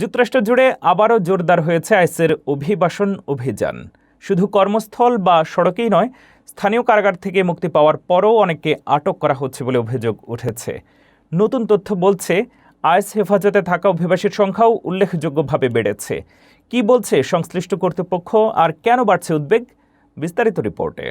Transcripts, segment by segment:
যুক্তরাষ্ট্র জুড়ে আবারও জোরদার হয়েছে আইএসের অভিবাসন অভিযান। শুধু কর্মস্থল বা সড়কেই নয়, স্থানীয় কারাগার থেকে মুক্তি পাওয়ার পরও অনেককে আটক করা হচ্ছে বলে অভিযোগ উঠেছে। নতুন তথ্য বলছে, আইএস হেফাজতে থাকা অভিবাসীর সংখ্যাও উল্লেখযোগ্যভাবে বেড়েছে। কি বলছে সংশ্লিষ্ট কর্তৃপক্ষ আর কেন বাড়ছে উদ্বেগ? বিস্তারিত রিপোর্টে।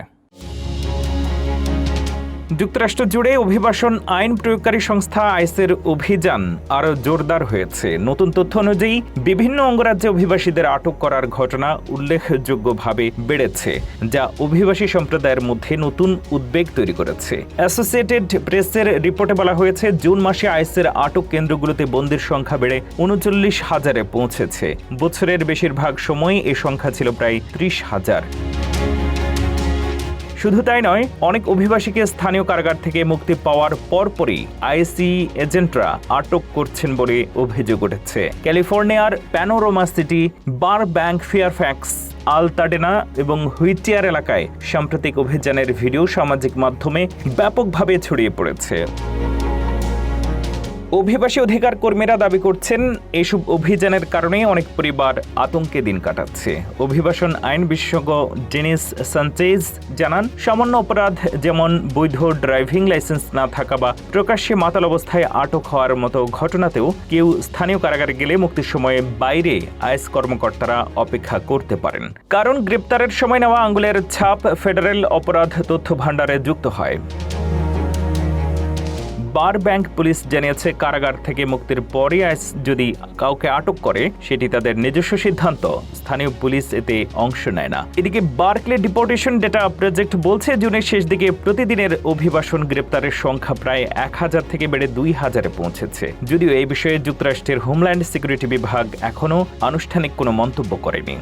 যুক্তরাষ্ট্র জুড়ে অভিবাসন আইন প্রয়োগকারী সংস্থা আইএসের অভিযান আরও জোরদার হয়েছে। নতুন তথ্য অনুযায়ী বিভিন্ন অঙ্গরাজ্যে অভিবাসীদের আটক করার ঘটনা উল্লেখযোগ্যভাবে বেড়েছে, যা অভিবাসী সম্প্রদায়ের মধ্যে নতুন উদ্বেগ তৈরি করেছে। অ্যাসোসিয়েটেড প্রেসের রিপোর্টে বলা হয়েছে, জুন মাসে আইএসের আটক কেন্দ্রগুলোতে বন্দীর সংখ্যা বেড়ে ৩৯,০০০-এ পৌঁছেছে। বছরের বেশিরভাগ সময় এ সংখ্যা ছিল প্রায় ৩০,০০০। শুধু তাই নয়, অনেক অভিবাসীকে স্থানীয় কারাগার থেকে মুক্তি পাওয়ার পরপরই আইএসি এজেন্টরা আটক করছেন বলে অভিযোগ উঠেছে। ক্যালিফোর্নিয়ার প্যানোরামা সিটি, বার ব্যাংক, ফেয়ারফ্যাক্স, আলতাডেনা এবং হুইটিয়ার এলাকায় সাম্প্রতিক অভিযানের ভিডিও সামাজিক মাধ্যমে ব্যাপকভাবে ছড়িয়ে পড়েছে। অভিবাসী অধিকার কর্মীরা দাবি করছেন, এইসব অভিযানের কারণে অনেক পরিবার আতঙ্কে দিন কাটাচ্ছে। অভিবাসন আইন বিশেষজ্ঞ ডেনিস সানচেজ জানান, সামান্য অপরাধ যেমন বৈধ ড্রাইভিং লাইসেন্স না থাকা বা প্রকাশ্যে মাতাল অবস্থায় আটক হওয়ার মতো ঘটনাতেও কেউ স্থানীয় কারাগারে গেলে মুক্তির সময়ে বাইরে আইএস কর্মকর্তারা অপেক্ষা করতে পারেন, কারণ গ্রেপ্তারের সময় নেওয়া আঙুলের ছাপ ফেডারেল অপরাধ তথ্য ভাণ্ডারে যুক্ত হয়। বার ব্যাংক পুলিশ জানিয়েছে, কারাগার থেকে মুক্তির পরই আইএস যদি কাউকে আটক করে, সেটি তাদের নিজস্ব সিদ্ধান্ত। স্থানীয় পুলিশ এতে অংশ নেয় না। এদিকে বার্কলে ডিপোর্টেশন ডেটা প্রজেক্ট বলছে, জুনের শেষ দিকে প্রতিদিনের অভিবাসন গ্রেপ্তারের সংখ্যা প্রায় ১,০০০ থেকে বেড়ে ২,০০০-এ পৌঁছেছে। যদিও এই বিষয়ে যুক্তরাষ্ট্রের হোমল্যান্ড সিকিউরিটি বিভাগ এখনও আনুষ্ঠানিক কোনো মন্তব্য করেনি।